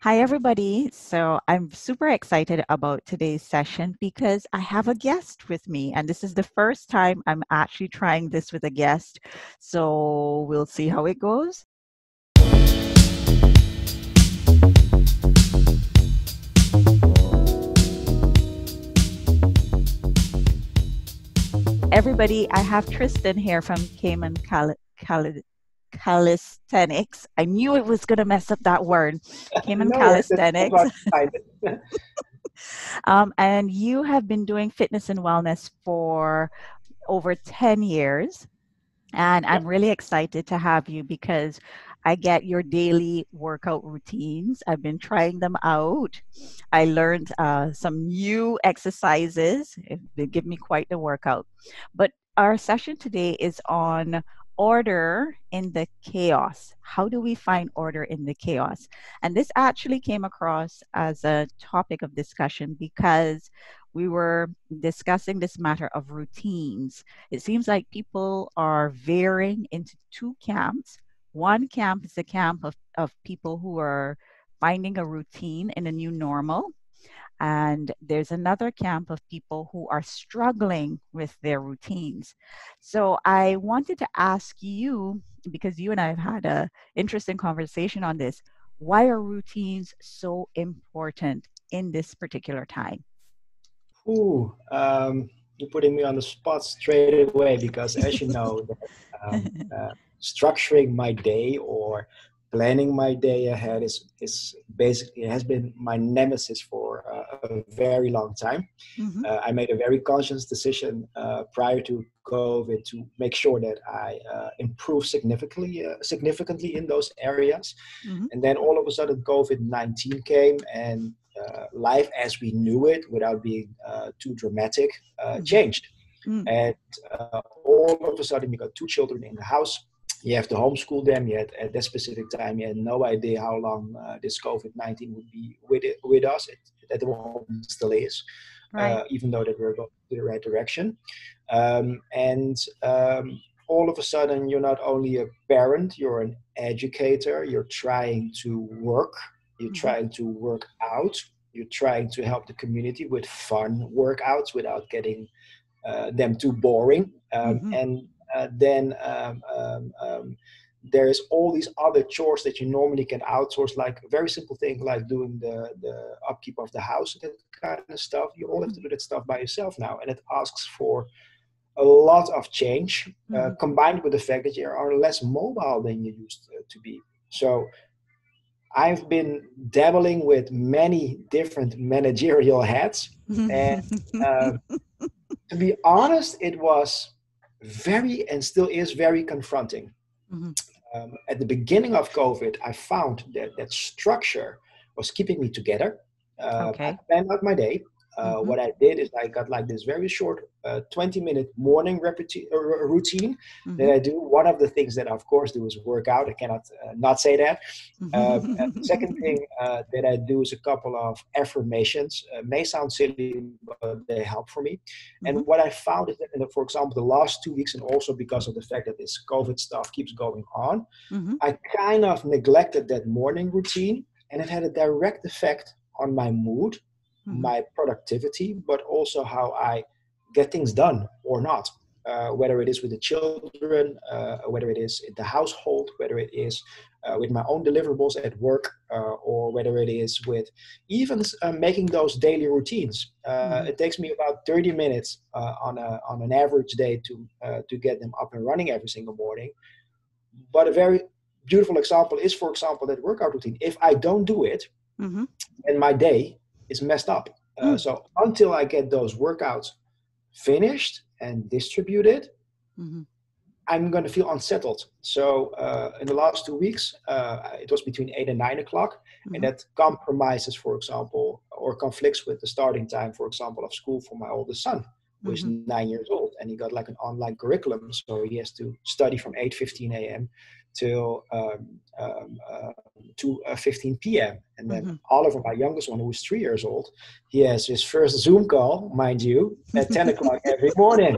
Hi, everybody. So I'm super excited about today's session because I have a guest with me, and this is the first time I'm actually trying this with a guest. So we'll see how it goes. Everybody, I have Tristan here from Calisthenics. I knew it was going to mess up that word. Cayman No worries. That's Calisthenics. what I find. And you have been doing fitness and wellness for over 10 years. And Yeah. I'm really excited to have you because I get your daily workout routines. I've been trying them out. I learned some new exercises. They give me quite the workout. But our session today is on order in the chaos. How do we find order in the chaos? And this actually came across as a topic of discussion because we were discussing this matter of routines. It seems like people are veering into two camps. One camp is the camp of people who are finding a routine in a new normal. And there's another camp of people who are struggling with their routines. So I wanted to ask you, because you and I have had a interesting conversation on this, why are routines so important in this particular time? You're putting me on the spot straight away because, as you know, structuring my day or planning my day ahead is basically has been my nemesis for a very long time. Hmm. I made a very conscious decision prior to COVID to make sure that I improve significantly in those areas. Hmm. And then all of a sudden, COVID-19 came, and life as we knew it, without being too dramatic, Hmm. changed. And all of a sudden, you got two children in the house. You have to homeschool them. Yet at that specific time, you had no idea how long this COVID-19 would be with us. At the moment, still is, Right. even though that we're going in the right direction. And all of a sudden, you're not only a parent, you're an educator. You're trying to work. You're Hmm. trying to work out. You're trying to help the community with fun workouts without getting them too boring. Hmm. And then there's all these other chores that you normally can outsource, like a very simple thing like doing the upkeep of the house, that kind of stuff. You all have to do that stuff by yourself now, and it asks for a lot of change, Hmm. combined with the fact that you are less mobile than you used to be. So I've been dabbling with many different managerial hats, and uh, to be honest, it was very and still is very confronting. Hmm. At the beginning of COVID, I found that structure was keeping me together. I Okay. planned out my day. Hmm. What I did is I got like this very short 20-minute morning routine that Hmm. I do. One of the things that I, of course, do is work out. I cannot not say that. And the second thing that I do is a couple of affirmations. May sound silly, but they help for me. And what I found is that, for example, the last 2 weeks, and also because of the fact that this COVID stuff keeps going on, Hmm. I kind of neglected that morning routine, and it had a direct effect on my mood, Hmm. my productivity, but also how I get things done or not. Whether it is with the children, whether it is in the household, whether it is with my own deliverables at work, or whether it is with even making those daily routines. Hmm. It takes me about 30 minutes on an average day to get them up and running every single morning. But a very beautiful example is, for example, that workout routine. If I don't do it, Hmm. then my day is messed up. So until I get those workouts finished and distributed, Hmm. I'm going to feel unsettled. So in the last 2 weeks, it was between 8 and 9 o'clock, and Hmm. that compromises, for example, or conflicts with the starting time, for example, of school for my oldest son, who is Hmm. 9 years old, and he got like an online curriculum, so he has to study from 8:15 a.m. till 2:15 p.m. And then Hmm. Oliver, my youngest one, who is 3 years old, he has his first Zoom call, mind you, at 10 o'clock every morning.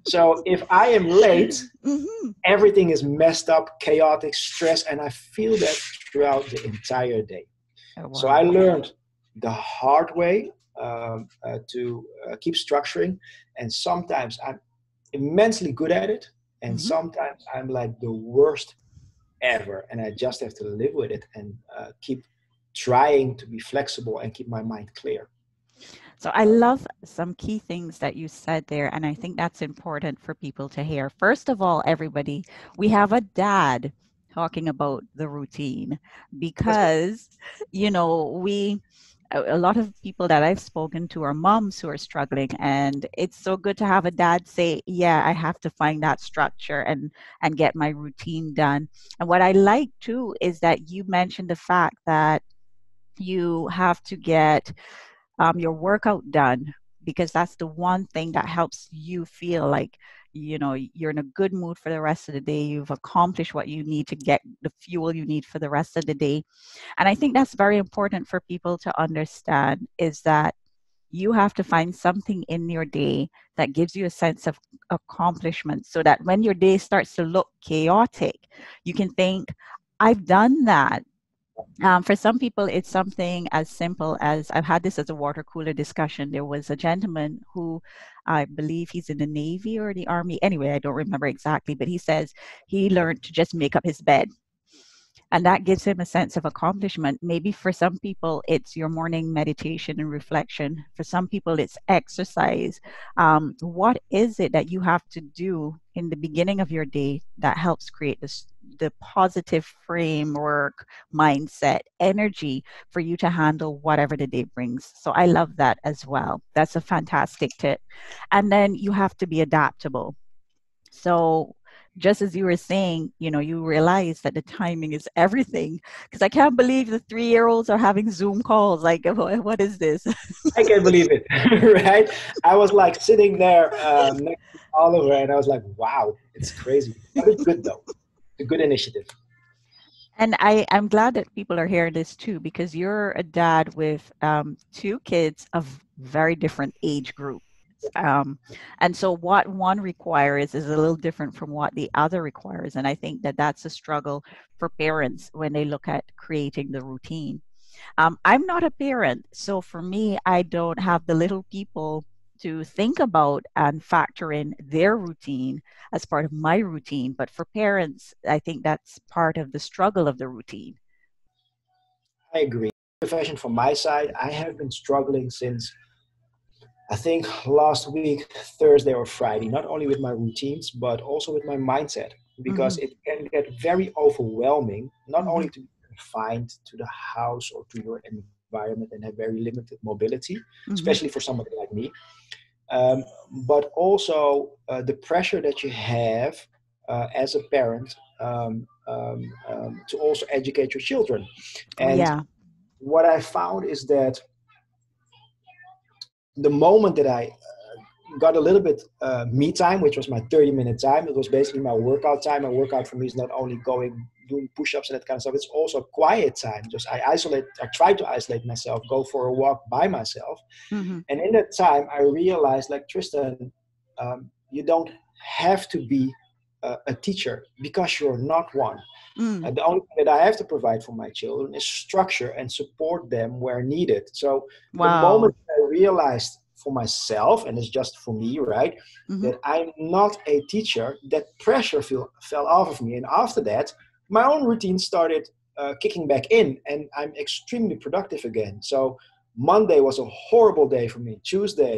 So if I am late, Hmm. everything is messed up, chaotic, stress, and I feel that throughout the entire day. Oh, So I wow. learned the hard way to keep structuring. And sometimes I'm immensely good at it. And Hmm. sometimes I'm like the worst ever. And I just have to live with it and keep trying to be flexible and keep my mind clear. So I Um, love some key things that you said there, and I think that's important for people to hear. First of all, everybody, we have a dad talking about the routine that's good. because, a lot of people that I've spoken to are moms who are struggling, and it's so good to have a dad say, "Yeah, I have to find that structure and get my routine done." And what I like too is that you mentioned the fact that you have to get your workout done because that's the one thing that helps you feel like you're in a good mood for the rest of the day. You've accomplished what you need to get the fuel you need for the rest of the day. And I think that's very important for people to understand is that you have to find something in your day that gives you a sense of accomplishment so that when your day starts to look chaotic, you can think, I've done that. For some people, it's something as simple as I've had this as a water cooler discussion. There was a gentleman who I believe he's in the Navy or the Army. Anyway, I don't remember exactly, but he says he learned to just make up his bed. And that gives him a sense of accomplishment. Maybe for some people, it's your morning meditation and reflection. For some people, it's exercise. What is it that you have to do in the beginning of your day that helps create the positive framework, mindset, energy for you to handle whatever the day brings? So I love that as well. That's a fantastic tip. And then you have to be adaptable. So just as you were saying, you realize that the timing is everything. Because I can't believe the 3-year-olds are having Zoom calls. Like, what is this? I can't believe it, right? I was like sitting there next to Oliver, and I was like, "Wow, it's crazy." But it's good though. It's a good initiative. And I'm glad that people are hearing this too, because you're a dad with two kids of very different age groups. Um, and so what one requires is a little different from what the other requires. And I think that that's a struggle for parents when they look at creating the routine. I'm not a parent, so for me, I don't have the little people to think about and factor in their routine as part of my routine. But for parents, I think that's part of the struggle of the routine. I agree. Confession from my side, I have been struggling since I think last week, Thursday or Friday, not only with my routines, but also with my mindset, because Hmm. it can get very overwhelming, not Hmm. only to be confined to the house or to your environment and have very limited mobility, especially Hmm. for somebody like me, um, but also the pressure that you have as a parent to also educate your children. Oh, And yeah. what I found is that the moment that I got a little bit me time, which was my 30-minute time. It was basically my workout time. My workout for me is not only going, doing push-ups and that kind of stuff. It's also quiet time. Just I try to isolate myself, go for a walk by myself. Hmm. And in that time, I realized, like Tristan, you don't have to be a teacher because you're not one. Mm. The only thing that I have to provide for my children is structure and support them where needed. So the Wow. moment I realized for myself, and it's just for me, right, Hmm. that I'm not a teacher, that pressure fell off of me. And after that, my own routine started kicking back in, and I'm extremely productive again. So Monday was a horrible day for me. Tuesday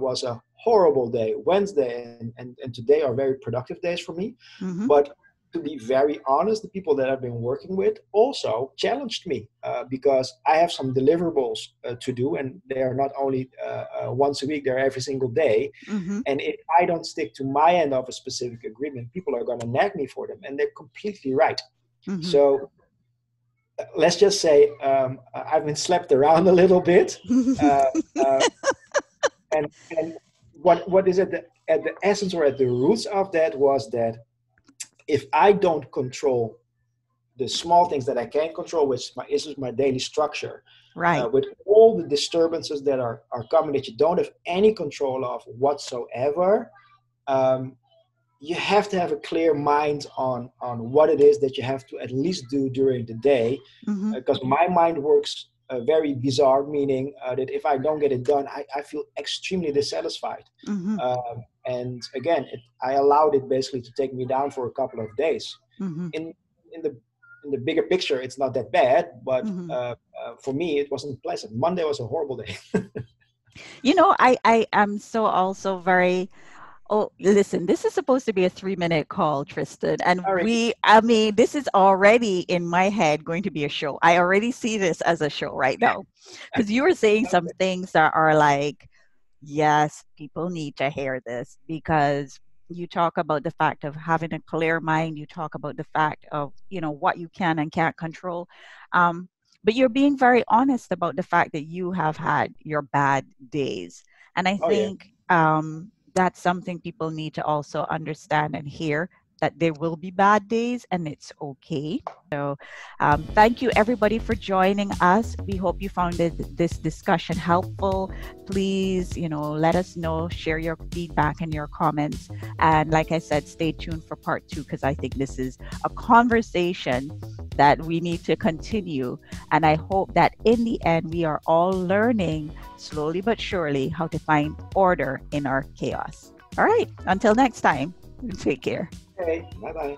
was a horrible day. Wednesday and today are very productive days for me. Hmm. But to be very honest, the people that I've been working with also challenged me because I have some deliverables to do, and they are not only once a week; they're every single day. Hmm. And if I don't stick to my end of a specific agreement, people are going to nag me for them, and they're completely right. Hmm. So let's just say I've been slapped around a little bit, uh, uh, and what is at the essence or at the roots of that was that if I don't control the small things that I can control, which is my daily structure, Right. with all the disturbances that are coming that you don't have any control of whatsoever, um, you have to have a clear mind on what it is that you have to at least do during the day, Hmm. because my mind works very bizarre, meaning that if I don't get it done, I feel extremely dissatisfied. Mhm. And again, I allowed it basically to take me down for a couple of days. Mhm. In the in the bigger picture, it's not that bad, but Mhm. for me, it wasn't pleasant. Monday was a horrible day. I am so also very. Oh, listen, this is supposed to be a 3-minute call, Tristan. And Sorry. I mean, this is already in my head going to be a show. I already see this as a show right now. Because you were saying some things that are like, yes, people need to hear this because you talk about the fact of having a clear mind. You talk about the fact of, what you can and can't control. Um, but you're being very honest about the fact that you have had your bad days. And I Oh yeah. think that's something people need to also understand and hear that there will be bad days and it's okay. So, thank you everybody for joining us. We hope you found this discussion helpful. Please, let us know, share your feedback and your comments. And like I said, stay tuned for part 2 because I think this is a conversation that we need to continue. And I hope that in the end, we are all learning slowly but surely how to find order in our chaos. All right, until next time, take care. Okay. Bye bye.